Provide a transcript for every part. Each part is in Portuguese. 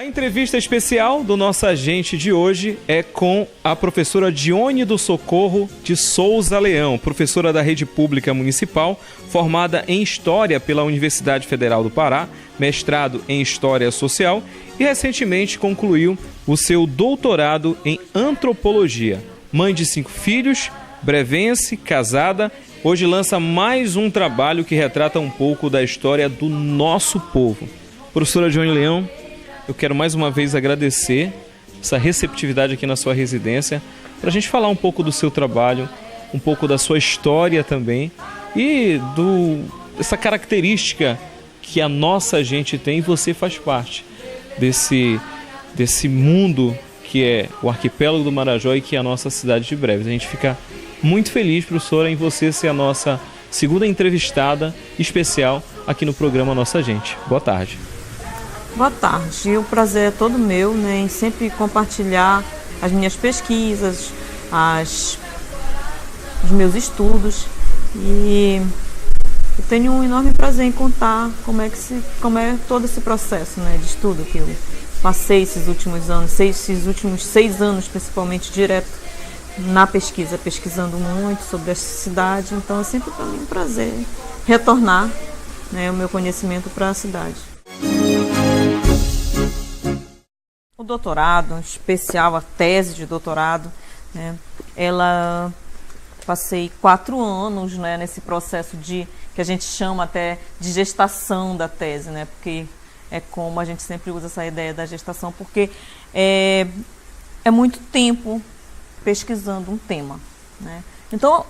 A entrevista especial do nosso agente de hoje é com a professora Dione do Socorro de Souza Leão, professora da Rede Pública Municipal, formada em História pela Universidade Federal do Pará, mestrado em História Social e recentemente concluiu o seu doutorado em Antropologia. Mãe de 5 filhos, brevense, casada, hoje lança mais um trabalho que retrata um pouco da história do nosso povo. Professora Dione Leão, eu quero mais uma vez agradecer essa receptividade aqui na sua residência, para a gente falar um pouco do seu trabalho, um pouco da sua história também e dessa característica que a nossa gente tem e você faz parte desse mundo que é o arquipélago do Marajó e que é a nossa cidade de Breves. A gente fica muito feliz, professora, em você ser a nossa segunda entrevistada especial aqui no programa Nossa Gente. Boa tarde. Boa tarde, o prazer é todo meu, né, em sempre compartilhar as minhas pesquisas, os meus estudos, e eu tenho um enorme prazer em contar como é todo esse processo, né, de estudo que eu passei esses últimos anos, esses últimos 6 anos principalmente direto na pesquisa, pesquisando muito sobre a cidade. Então é sempre para mim um prazer retornar, né, o meu conhecimento para a cidade. O doutorado, em especial a tese de doutorado, né, passei 4 anos, né, nesse processo que a gente chama até de gestação da tese, né, porque é como a gente sempre usa essa ideia da gestação, porque é muito tempo pesquisando um tema, né. Então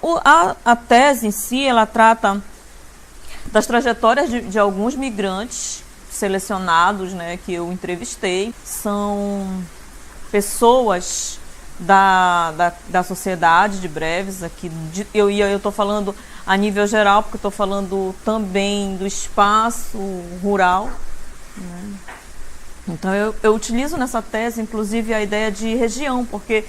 a tese em si, ela trata das trajetórias de alguns migrantes selecionados, né, que eu entrevistei. São pessoas da sociedade de Breves aqui. Eu estou falando a nível geral, porque estou falando também do espaço rural, né. Então eu utilizo nessa tese, inclusive, a ideia de região, porque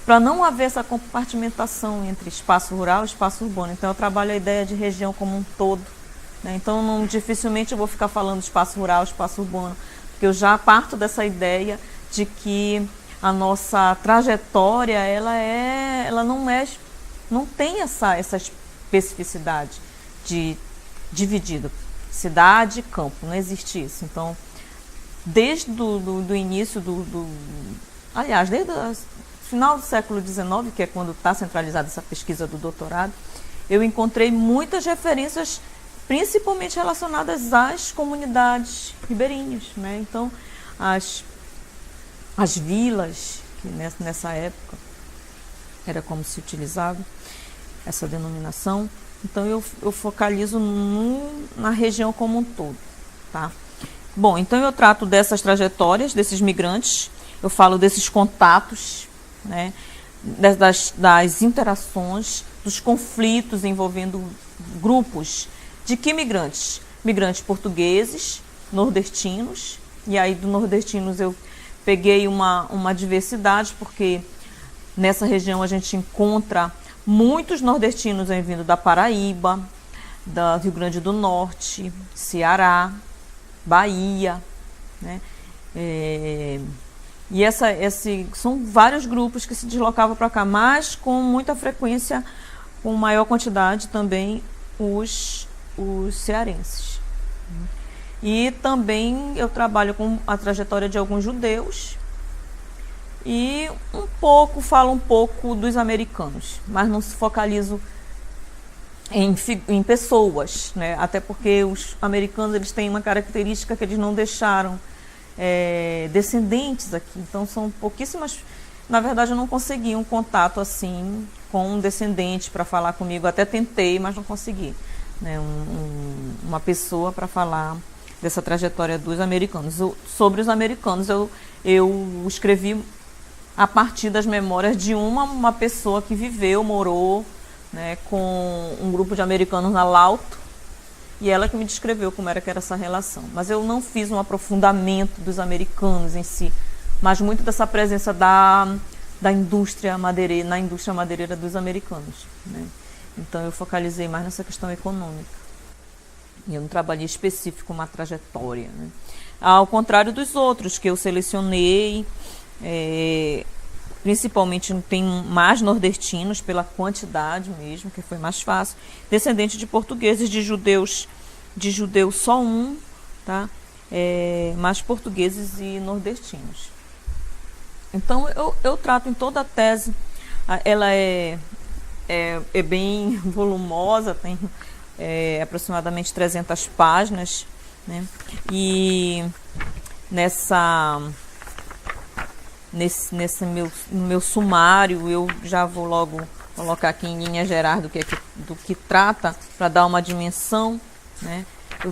para não haver essa compartimentação entre espaço rural e espaço urbano, então eu trabalho a ideia de região como um todo. Então, dificilmente eu vou ficar falando espaço rural, espaço urbano, porque eu já parto dessa ideia de que a nossa trajetória, ela não tem essa especificidade de dividida, cidade e campo, não existe isso. Então, desde do início aliás, desde o final do século XIX, que é quando está centralizada essa pesquisa do doutorado, eu encontrei muitas referências principalmente relacionadas às comunidades ribeirinhas, né? Então, as vilas, que nessa época era como se utilizava essa denominação. Então, eu focalizo na região como um todo, tá? Bom, então eu trato dessas trajetórias, desses migrantes, eu falo desses contatos, né? Das interações, dos conflitos envolvendo grupos. De que migrantes? Migrantes portugueses, nordestinos, e aí do nordestinos eu peguei uma diversidade, porque nessa região a gente encontra muitos nordestinos vindo da Paraíba, do Rio Grande do Norte, Ceará, Bahia, né? E são vários grupos que se deslocavam para cá, mas com muita frequência, com maior quantidade também os cearenses. E também eu trabalho com a trajetória de alguns judeus e falo um pouco dos americanos, mas não se focalizo em pessoas, né? Até porque os americanos, eles têm uma característica que eles não deixaram descendentes aqui, então são pouquíssimas. Na verdade, eu não consegui um contato assim com um descendente para falar comigo, até tentei, mas não consegui, né, uma pessoa para falar dessa trajetória dos americanos. Sobre os americanos, eu escrevi a partir das memórias de uma pessoa que morou, né, com um grupo de americanos na Lauto, e ela que me descreveu como que era essa relação. Mas eu não fiz um aprofundamento dos americanos em si, mas muito dessa presença da indústria madeireira, na indústria madeireira dos americanos, né? Então eu focalizei mais nessa questão econômica. Eu não trabalhei específico uma trajetória, né? Ao contrário dos outros que eu selecionei, principalmente tem mais nordestinos pela quantidade mesmo, que foi mais fácil, descendentes de portugueses, de judeus só um, tá? Mais portugueses e nordestinos. Então eu trato em toda a tese, ela é bem volumosa, tem aproximadamente 300 páginas, né? E nesse meu sumário eu já vou logo colocar aqui em linhas gerais do que trata, para dar uma dimensão, né?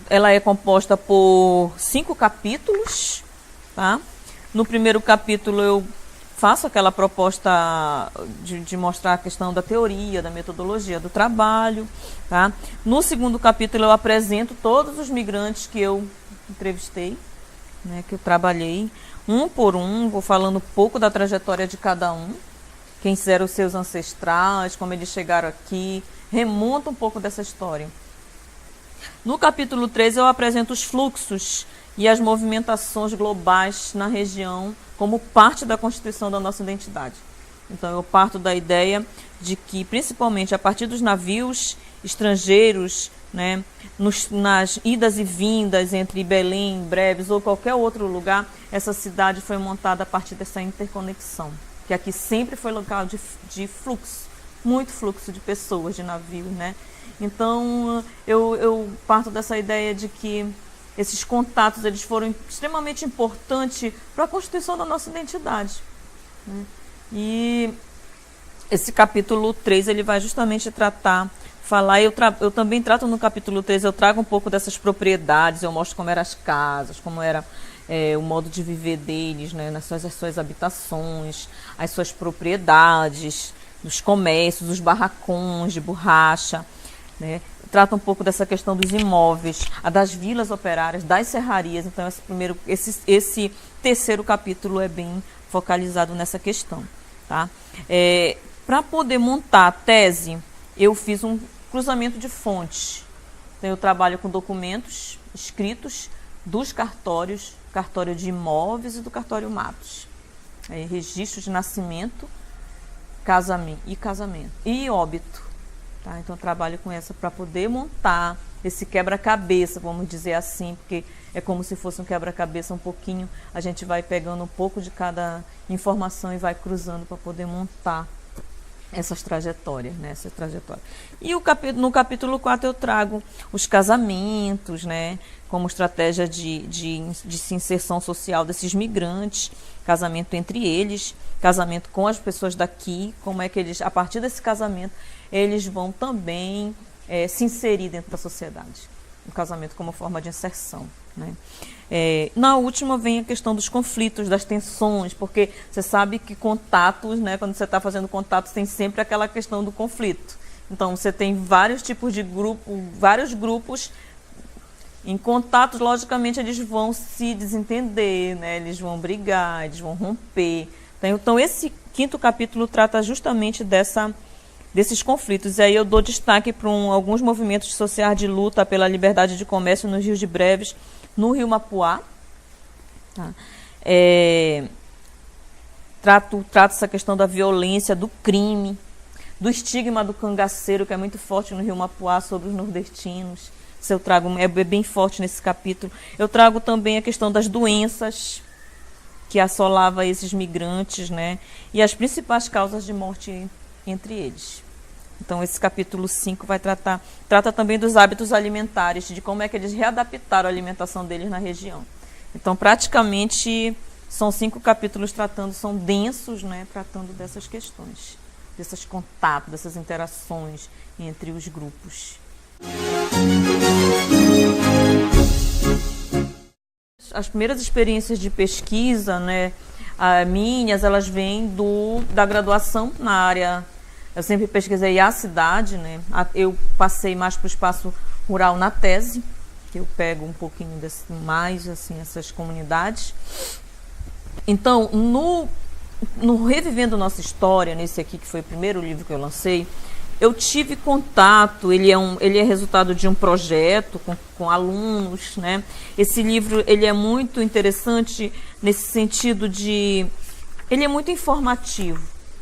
Ela é composta por 5 capítulos, tá? No primeiro capítulo eu faço aquela proposta de mostrar a questão da teoria, da metodologia do trabalho, tá? No segundo capítulo eu apresento todos os migrantes que eu entrevistei, né, que eu trabalhei, um por um, vou falando um pouco da trajetória de cada um, quem eram os seus ancestrais, como eles chegaram aqui, remonta um pouco dessa história. No capítulo 3 eu apresento os fluxos e as movimentações globais na região como parte da constituição da nossa identidade. Então eu parto da ideia de que, principalmente a partir dos navios estrangeiros, né, nas idas e vindas entre Belém, Breves ou qualquer outro lugar, essa cidade foi montada a partir dessa interconexão, que aqui sempre foi local de fluxo, muito fluxo de pessoas, de navios, né? Então eu parto dessa ideia de que esses contatos eles foram extremamente importantes para a constituição da nossa identidade, né? E esse capítulo 3 ele vai justamente falar, eu também trato no capítulo 3, eu trago um pouco dessas propriedades, eu mostro como eram as casas, como era o modo de viver deles, né, as suas habitações, as suas propriedades, os comércios, os barracões de borracha, né? Trata um pouco dessa questão dos imóveis, a das vilas operárias, das serrarias. Então esse terceiro capítulo é bem focalizado nessa questão, tá? Para poder montar a tese, eu fiz um cruzamento de fontes. Então, eu trabalho com documentos escritos dos cartórios, cartório de imóveis e do cartório Matos. Registro de nascimento, casamento e óbito. Tá? Então, eu trabalho com essa para poder montar esse quebra-cabeça, vamos dizer assim, porque é como se fosse um quebra-cabeça um pouquinho, a gente vai pegando um pouco de cada informação e vai cruzando para poder montar essas trajetórias, né? Essa trajetória. E no capítulo 4 eu trago os casamentos, né? Como estratégia de inserção social desses migrantes, casamento entre eles, casamento com as pessoas daqui, como é que eles, a partir desse casamento, eles vão também se inserir dentro da sociedade. O casamento como forma de inserção, né? Na última vem a questão dos conflitos, das tensões, porque você sabe que contatos, né, quando você está fazendo contatos, tem sempre aquela questão do conflito. Então, você tem vários tipos de vários grupos em contatos, logicamente, eles vão se desentender, né, eles vão brigar, eles vão romper. Então, esse quinto capítulo trata justamente desses conflitos. E aí eu dou destaque para alguns movimentos sociais de luta pela liberdade de comércio nos rios de Breves, no Rio Mapuá. Tá? Trato essa questão da violência, do crime, do estigma do cangaceiro, que é muito forte no Rio Mapuá, sobre os nordestinos. Isso eu trago, é bem forte nesse capítulo. Eu trago também a questão das doenças que assolava esses migrantes, né? E as principais causas de morte entre eles. Então, esse capítulo 5 trata também dos hábitos alimentares, de como é que eles readaptaram a alimentação deles na região. Então, praticamente, são 5 capítulos são densos, né, tratando dessas questões, desses contatos, dessas interações entre os grupos. As primeiras experiências de pesquisa, né, elas vêm da graduação na área. Eu sempre pesquisei a cidade, né? Eu passei mais para o espaço rural na tese, que eu pego um pouquinho mais assim, essas comunidades. Então, no Revivendo Nossa História, nesse aqui que foi o primeiro livro que eu lancei, eu tive contato, ele é resultado de um projeto com alunos, né? Esse livro, ele é muito interessante nesse sentido de... Ele é muito informativo,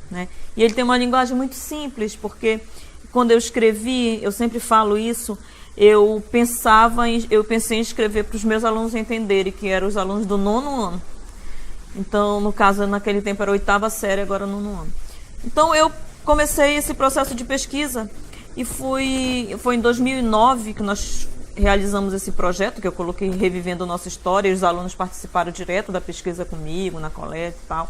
né? E ele tem uma linguagem muito simples, porque quando eu escrevi, eu sempre falo isso, eu pensei em escrever para os meus alunos entenderem, que eram os alunos do 9º ano. Então, no caso, naquele tempo era a 8ª série, agora 9º ano. Então, eu comecei esse processo de pesquisa e foi em 2009 que nós realizamos esse projeto, que eu coloquei Revivendo Nossa História, e os alunos participaram direto da pesquisa comigo, na coleta e tal,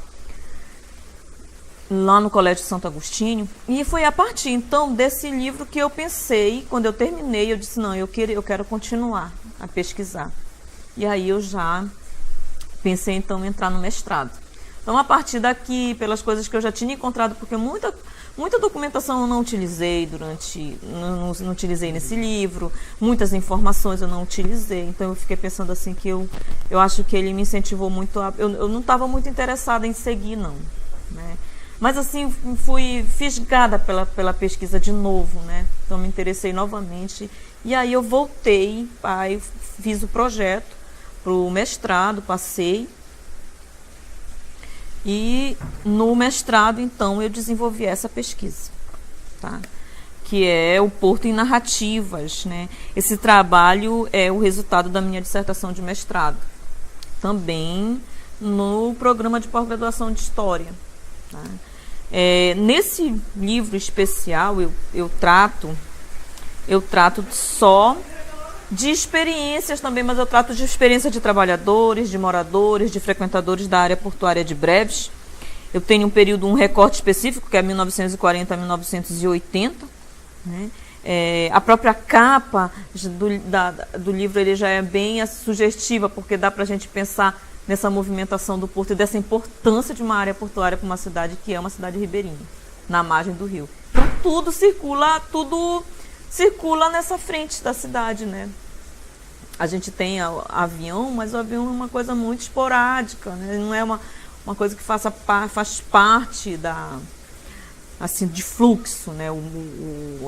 lá no Colégio Santo Agostinho. E foi a partir, então, desse livro que eu pensei, quando eu terminei, eu disse, não, eu quero continuar a pesquisar. E aí eu já pensei, então, em entrar no mestrado. Então, a partir daqui, pelas coisas que eu já tinha encontrado, porque muita documentação eu não utilizei não utilizei nesse livro, muitas informações eu não utilizei, então eu fiquei pensando assim que eu acho que ele me incentivou muito eu não estava muito interessada em seguir, não, né? Mas assim, fui fisgada pela pesquisa de novo, né? Então me interessei novamente, e aí eu voltei, aí fiz o projeto para o mestrado, passei. E no mestrado, então, eu desenvolvi essa pesquisa, tá? Que é o Porto em Narrativas, né? Esse trabalho é o resultado da minha dissertação de mestrado, também no programa de pós-graduação de História, tá? Nesse livro especial, eu trato só de experiências também, mas eu trato de experiência de trabalhadores, de moradores, de frequentadores da área portuária de Breves. Eu tenho um recorte específico, que é 1940 a 1980. Né? A própria capa do livro ele já é bem sugestiva, porque dá para a gente pensar nessa movimentação do porto e dessa importância de uma área portuária para uma cidade que é uma cidade ribeirinha, na margem do rio. Então tudo circula nessa frente da cidade, né? A gente tem avião, mas o avião é uma coisa muito esporádica, né? Não é uma coisa que faz parte assim, de fluxo, né?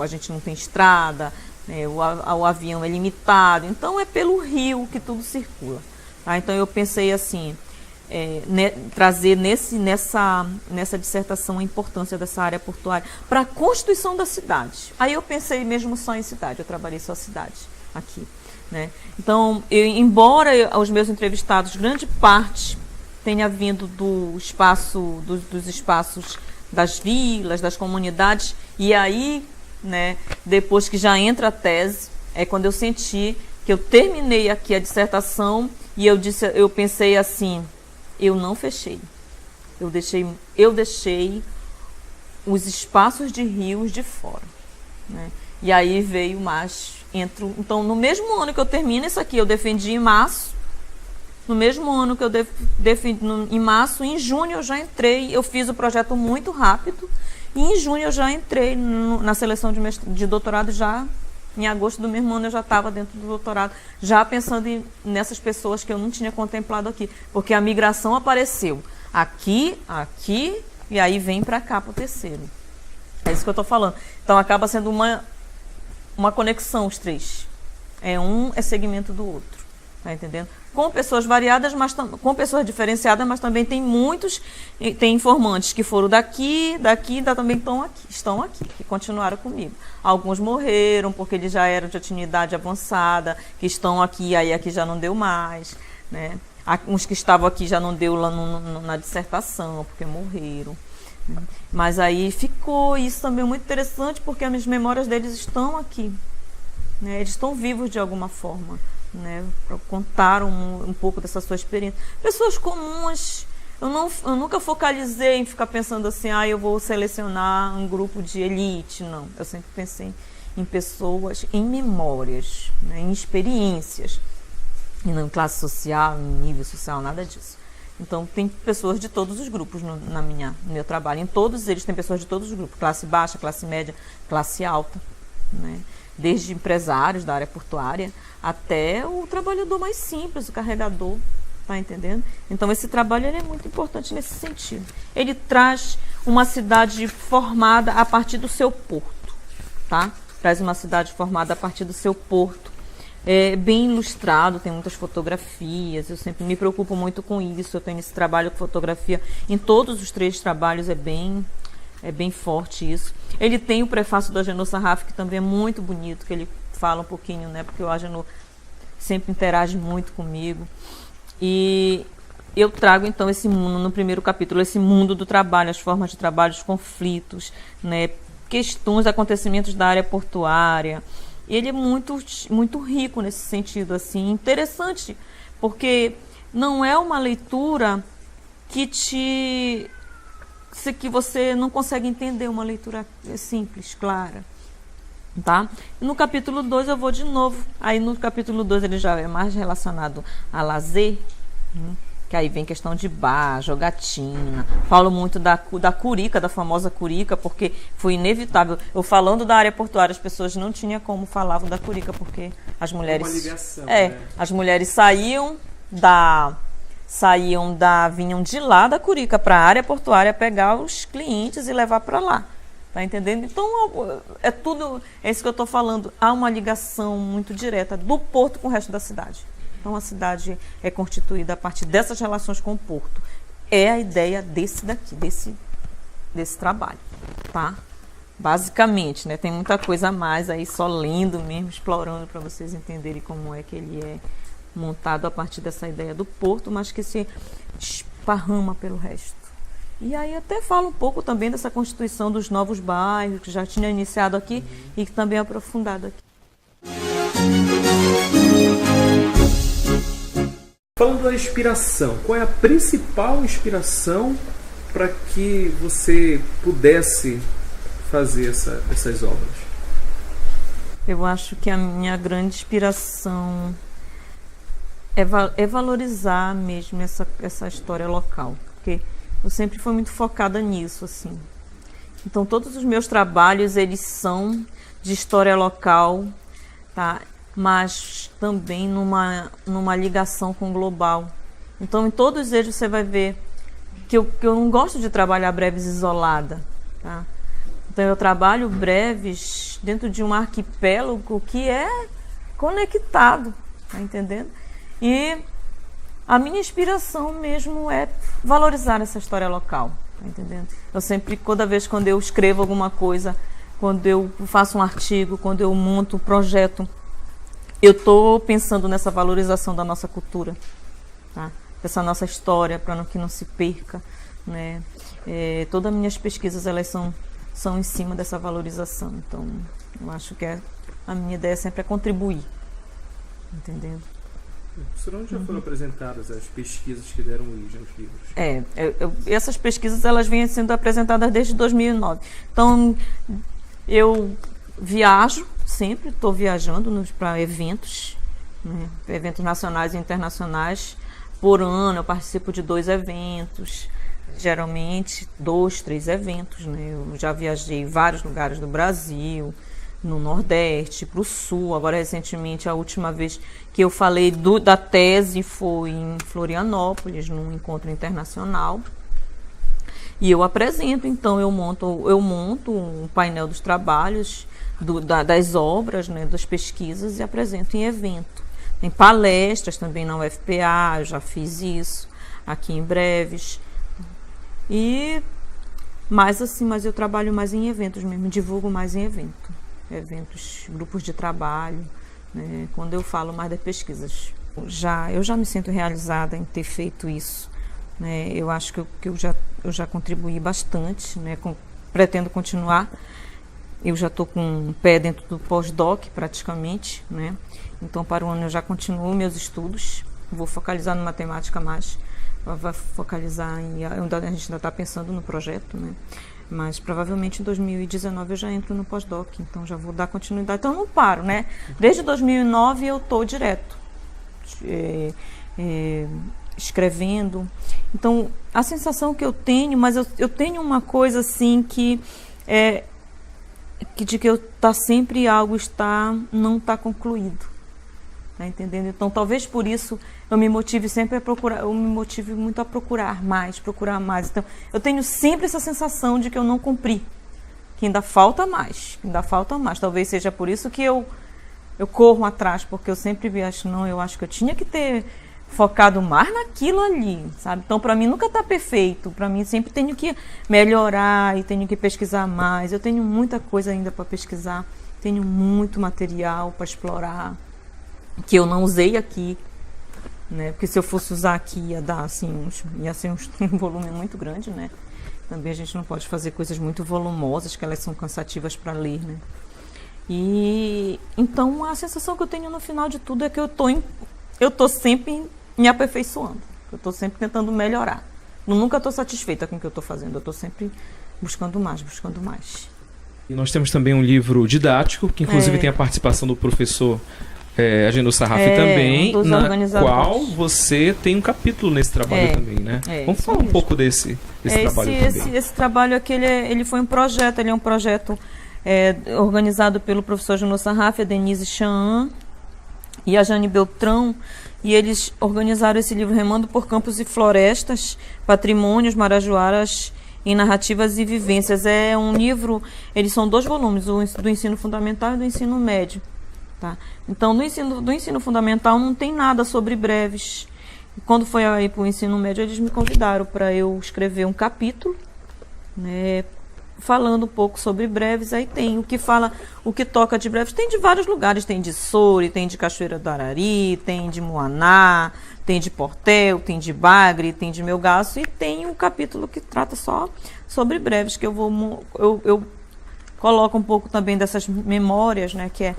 A gente não tem estrada, né? O avião é limitado, então é pelo rio que tudo circula. Tá? Então eu pensei assim, trazer nessa dissertação a importância dessa área portuária para a constituição da cidade. Aí eu pensei mesmo só em cidade, eu trabalhei só cidade aqui, né? Então, embora os meus entrevistados, grande parte tenha vindo dos espaços das vilas, das comunidades, e aí, né, depois que já entra a tese, é quando eu senti que eu terminei aqui a dissertação e eu pensei assim, eu não fechei. Eu deixei os espaços de rios de fora, né? E aí veio então, no mesmo ano que eu termino isso aqui, eu defendi em março. No mesmo ano que eu defendi, em março, em junho eu já entrei, eu fiz o projeto muito rápido, e em junho eu já entrei na seleção de doutorado já. Em agosto do mesmo ano eu já estava dentro do doutorado, já pensando nessas pessoas que eu não tinha contemplado aqui, porque a migração apareceu aqui, e aí vem para cá, para o terceiro. É isso que eu estou falando. Então acaba sendo uma conexão, os três. Um é segmento do outro, tá entendendo? Com pessoas variadas, com pessoas diferenciadas, mas também tem informantes que foram daqui também estão aqui, que continuaram comigo. Alguns morreram porque eles já tinham idade avançada, que estão aqui, aí aqui já não deu mais, né? Uns que estavam aqui já não deu lá na dissertação, porque morreram. Né? Mas aí ficou isso também muito interessante, porque as memórias deles estão aqui, né? Eles estão vivos de alguma forma. Né, contaram um pouco dessa sua experiência. Pessoas comuns, eu nunca focalizei em ficar pensando assim, eu vou selecionar um grupo de elite, não. Eu sempre pensei em pessoas, em memórias, né, em experiências, e não em classe social, em nível social, nada disso. Então tem pessoas de todos os grupos no meu trabalho. Em todos eles tem pessoas de todos os grupos, classe baixa, classe média, classe alta, né? Desde empresários da área portuária até o trabalhador mais simples, o carregador, tá entendendo? Então esse trabalho ele é muito importante nesse sentido. Ele traz uma cidade formada a partir do seu porto, tá? Traz uma cidade formada a partir do seu porto. É bem ilustrado, tem muitas fotografias, eu sempre me preocupo muito com isso, eu tenho esse trabalho com fotografia, em todos os 3 trabalhos é bem forte isso. Ele tem o prefácio do Agenor Sarraf, que também é muito bonito, que ele fala um pouquinho, né, porque o Agenor sempre interage muito comigo. E eu trago então esse mundo, no primeiro capítulo, esse mundo do trabalho, as formas de trabalho, os conflitos, né, questões, acontecimentos da área portuária. Ele é muito rico nesse sentido, assim, interessante, porque não é uma leitura que você não consegue entender, uma leitura simples, clara, tá? No capítulo 2 eu vou de novo, aí no capítulo 2 ele já é mais relacionado a lazer, que aí vem questão de bar, jogatina. Falo muito da curica, da famosa curica, porque foi inevitável. Eu falando da área portuária, as pessoas não tinham como falavam da curica, porque as mulheres... Uma ligação, né? As mulheres vinham de lá da curica para a área portuária pegar os clientes e levar para lá. Tá entendendo? Então, é isso que eu estou falando. Há uma ligação muito direta do porto com o resto da cidade. Então, a cidade é constituída a partir dessas relações com o porto. É a ideia desse trabalho, tá? Basicamente, né? Tem muita coisa a mais aí, só lendo mesmo, explorando para vocês entenderem como é que ele é montado a partir dessa ideia do porto, mas que se esparrama pelo resto. E aí até falo um pouco também dessa constituição dos novos bairros, que já tinha iniciado aqui e que também é aprofundado aqui. Falando da inspiração, qual é a principal inspiração para que você pudesse fazer essas obras? Eu acho que a minha grande inspiração é valorizar mesmo essa história local, porque eu sempre fui muito focada nisso, assim. Então todos os meus trabalhos, eles são de história local, tá? Mas também numa ligação com o global. Então, em todos eles você vai ver que eu não gosto de trabalhar breves isolada, tá? Então, eu trabalho breves dentro de um arquipélago que é conectado, tá entendendo? E a minha inspiração mesmo é valorizar essa história local, tá entendendo? Eu sempre, quando eu escrevo alguma coisa, quando eu faço um artigo, quando eu monto um projeto, eu estou pensando nessa valorização da nossa cultura, tá? Dessa nossa história, para que não se perca, né? Todas as minhas pesquisas, elas são em cima dessa valorização. Então, eu acho que a minha ideia sempre é contribuir, entendendo? Professora, onde já foram apresentadas as pesquisas que deram origem aos livros? Essas pesquisas, elas vêm sendo apresentadas desde 2009. Então, eu viajo, sempre estou viajando para eventos, né? Eventos nacionais e internacionais. Por ano eu participo de 2 eventos, geralmente 2, 3 eventos, né? Eu já viajei em vários lugares do Brasil, no Nordeste, para o Sul. Agora, recentemente, a última vez que eu falei da tese foi em Florianópolis, num encontro internacional. E eu apresento, então, eu monto um painel dos trabalhos, das obras, né, das pesquisas, e apresento em evento. Tem palestras também na UFPA, eu já fiz isso, aqui em Breves. Mas eu trabalho mais em eventos mesmo, divulgo mais em eventos, grupos de trabalho, né, quando eu falo mais das pesquisas. Eu já me sinto realizada em ter feito isso, né? Eu acho que eu já contribuí bastante, né? Pretendo continuar. Eu já estou com um pé dentro do pós-doc praticamente, né? Então, para o ano eu já continuo meus estudos, vou focalizar no matemática mais, vou focalizar a gente ainda está pensando no projeto, né? Mas provavelmente em 2019 eu já entro no pós-doc, então já vou dar continuidade. Então eu não paro, né? Desde 2009 eu estou direto escrevendo. Então a sensação que eu tenho, mas eu tenho uma coisa assim que sempre algo não está concluído, tá entendendo? Então talvez por isso eu me motive sempre a procurar, eu me motive muito a procurar mais. Então eu tenho sempre essa sensação de que eu não cumpri, que ainda falta mais, Talvez seja por isso que eu corro atrás, porque eu sempre acho, não, eu acho que eu tinha que ter focado mais naquilo ali, sabe? Então, para mim, nunca está perfeito. Para mim, sempre tenho que melhorar e tenho que pesquisar mais. Eu tenho muita coisa ainda para pesquisar, tenho muito material para explorar, que eu não usei aqui, né? Porque se eu fosse usar aqui, ia dar, assim, ia ser um volume muito grande, né? Também a gente não pode fazer coisas muito volumosas, que elas são cansativas para ler, né? E então a sensação que eu tenho no final de tudo é que eu tô sempre me aperfeiçoando. Eu estou sempre tentando melhorar. Eu nunca estou satisfeita com o que eu estou fazendo. Eu estou sempre buscando mais. E nós temos também um livro didático, que inclusive tem a participação do professor Agenor Sarraf também, na qual você tem um capítulo nesse trabalho também, né? Vamos falar um pouco desse trabalho também. Esse trabalho aqui, ele foi um projeto, ele é um projeto organizado pelo professor Agenor Sarraf, a Denise Chaan e a Jane Beltrão, e eles organizaram esse livro Remando por Campos e Florestas, Patrimônios, Marajoaras em Narrativas e Vivências. É um livro, eles são 2 volumes, do ensino fundamental e do ensino médio. Tá? Então, do ensino fundamental não tem nada sobre breves. E quando foi aí para o ensino médio, eles me convidaram para eu escrever um capítulo, né, falando um pouco sobre breves. Aí tem o que toca de breves, tem de vários lugares, tem de Soure, tem de Cachoeira do Arari, tem de Moaná, tem de Portel, tem de Bagre, tem de Melgaço, e tem um capítulo que trata só sobre breves, que eu coloco um pouco também dessas memórias, né, que é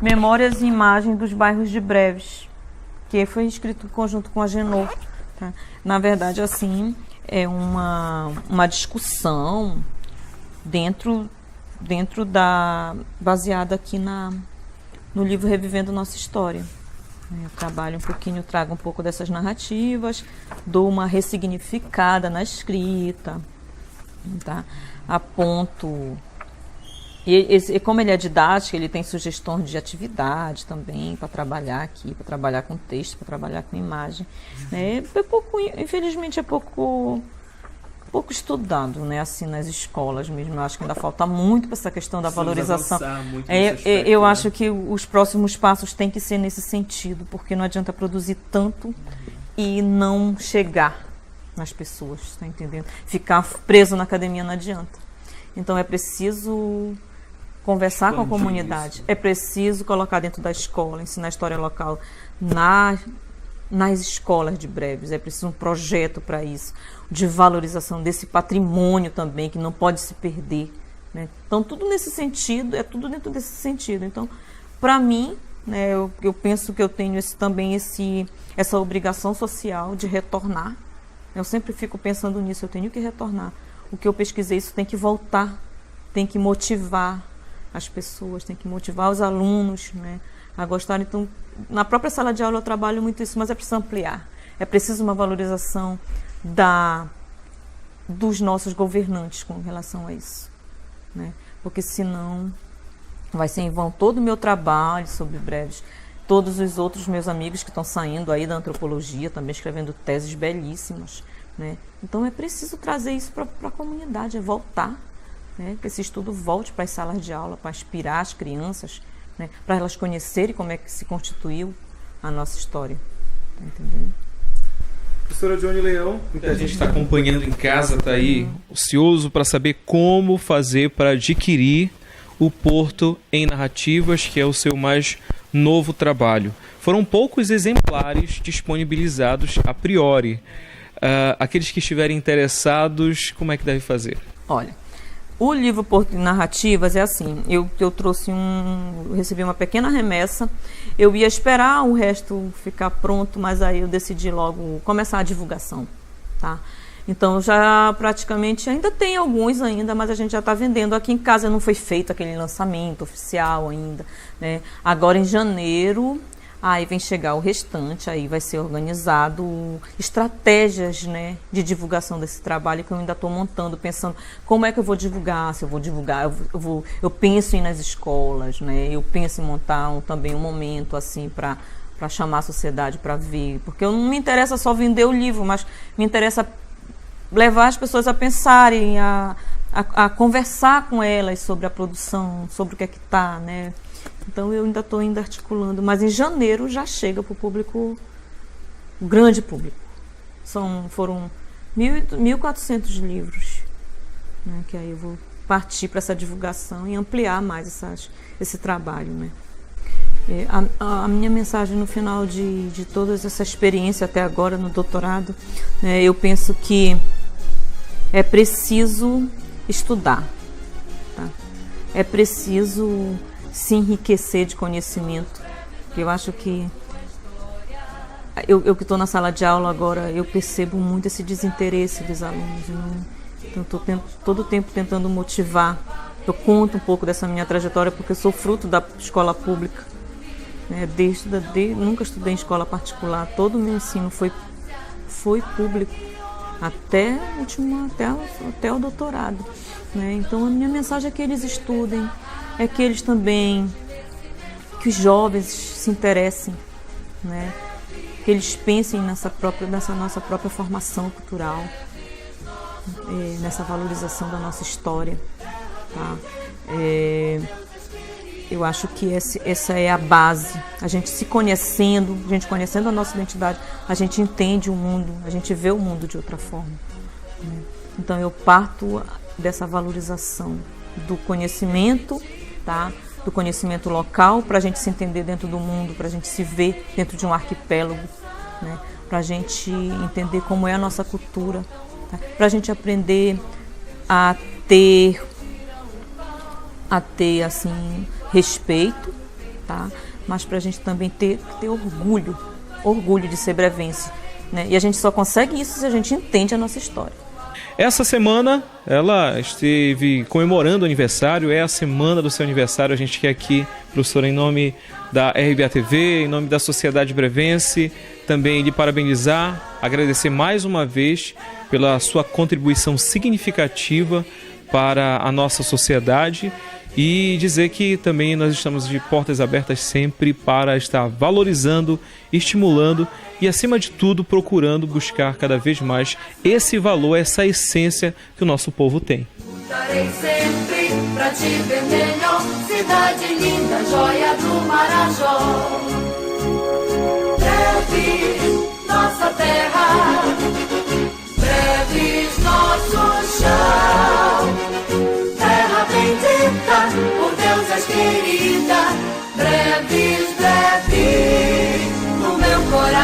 Memórias e Imagem dos Bairros de Breves, que foi escrito em conjunto com a Agenor. Tá? Na verdade, assim, é uma discussão dentro baseada aqui no livro Revivendo Nossa História. Eu trabalho um pouquinho, trago um pouco dessas narrativas, dou uma ressignificada na escrita, tá? Aponto. E como ele é didático, ele tem sugestões de atividade também para trabalhar aqui, para trabalhar com texto, para trabalhar com imagem. Infelizmente é pouco estudado, né, assim, nas escolas mesmo. Eu acho que ainda falta muito para essa questão da valorização. Eu acho que os próximos passos têm que ser nesse sentido, porque não adianta produzir tanto e não chegar nas pessoas, tá entendendo? Ficar preso na academia não adianta. Então é preciso conversar com a comunidade, é preciso colocar dentro da escola, ensinar a história local nas escolas de breves, é preciso um projeto para isso, de valorização desse patrimônio também, que não pode se perder, né? Então, tudo nesse sentido, é tudo dentro desse sentido. Então, para mim, né, eu penso que eu tenho essa obrigação social de retornar. Eu sempre fico pensando nisso, eu tenho que retornar. O que eu pesquisei, isso tem que voltar, tem que motivar as pessoas, tem que motivar os alunos, né, a gostar. Então, na própria sala de aula eu trabalho muito isso, mas é preciso ampliar. É preciso uma valorização dos nossos governantes com relação a isso, né? Porque senão vai ser em vão todo o meu trabalho sobre breves, todos os outros meus amigos que estão saindo aí da antropologia, também escrevendo teses belíssimas, né? Então é preciso trazer isso para a comunidade, é voltar, né? Que esse estudo volte para as salas de aula, para inspirar as crianças, né? Para elas conhecerem como é que se constituiu a nossa história. Tá entendendo? Professora Dione Leão, muita gente está acompanhando em casa, está aí ocioso para saber como fazer para adquirir o Porto em Narrativas, que é o seu mais novo trabalho. Foram poucos exemplares disponibilizados a priori. Aqueles que estiverem interessados, como é que deve fazer? Olha, o livro Porto em Narrativas é assim, eu recebi uma pequena remessa, eu ia esperar o resto ficar pronto, mas aí eu decidi logo começar a divulgação, tá? Então já praticamente, ainda tem alguns ainda, mas a gente já está vendendo. Aqui em casa não foi feito aquele lançamento oficial ainda, né? Agora em janeiro, aí vem chegar o restante, aí vai ser organizado estratégias, né, de divulgação desse trabalho que eu ainda estou montando, pensando como é que eu vou divulgar, se eu vou divulgar, eu penso em ir nas escolas, né, eu penso em montar também um momento assim para chamar a sociedade para ver, porque não me interessa só vender o livro, mas me interessa levar as pessoas a pensarem, a a conversar com elas sobre a produção, sobre o que é que está, né? Então eu ainda estou articulando, mas em janeiro já chega para o público, o grande público. Foram 1.400 livros, né? Que aí eu vou partir para essa divulgação e ampliar mais esse trabalho, né? A minha mensagem no final de toda essa experiência até agora no doutorado, né, eu penso que é preciso estudar, tá? É preciso se enriquecer de conhecimento. Eu acho que eu que estou na sala de aula agora, eu percebo muito esse desinteresse dos alunos, né? Então estou todo o tempo tentando motivar. Eu conto um pouco dessa minha trajetória porque eu sou fruto da escola pública, né? Nunca estudei em escola particular, todo o meu ensino foi público até o doutorado, né? Então a minha mensagem é que eles estudem, é que eles também, que os jovens se interessem, né? Que eles pensem nessa nossa própria formação cultural, nessa valorização da nossa história, tá? Eu acho que essa é a base. A gente se conhecendo, a gente conhecendo a nossa identidade, a gente entende o mundo, a gente vê o mundo de outra forma, né? Então eu parto dessa valorização do conhecimento, tá? Do conhecimento local, para a gente se entender dentro do mundo, para a gente se ver dentro de um arquipélago, né? Para a gente entender como é a nossa cultura, tá? Para a gente aprender a ter assim, respeito, tá? Mas para a gente também ter orgulho de ser brevense, né? E a gente só consegue isso se a gente entende a nossa história. Essa semana ela esteve comemorando o aniversário, é a semana do seu aniversário. A gente quer aqui, professora, em nome da RBA TV, em nome da Sociedade Brevense, também lhe parabenizar, agradecer mais uma vez pela sua contribuição significativa para a nossa sociedade e dizer que também nós estamos de portas abertas sempre para estar valorizando, estimulando e, acima de tudo, procurando buscar cada vez mais esse valor, essa essência que o nosso povo tem. Lutarei sempre pra te ver melhor, cidade linda, joia do Marajó. Breves, nossa terra, breves, nosso chão. Terra bendita, por Deus és querida, breves, breves, no meu coração.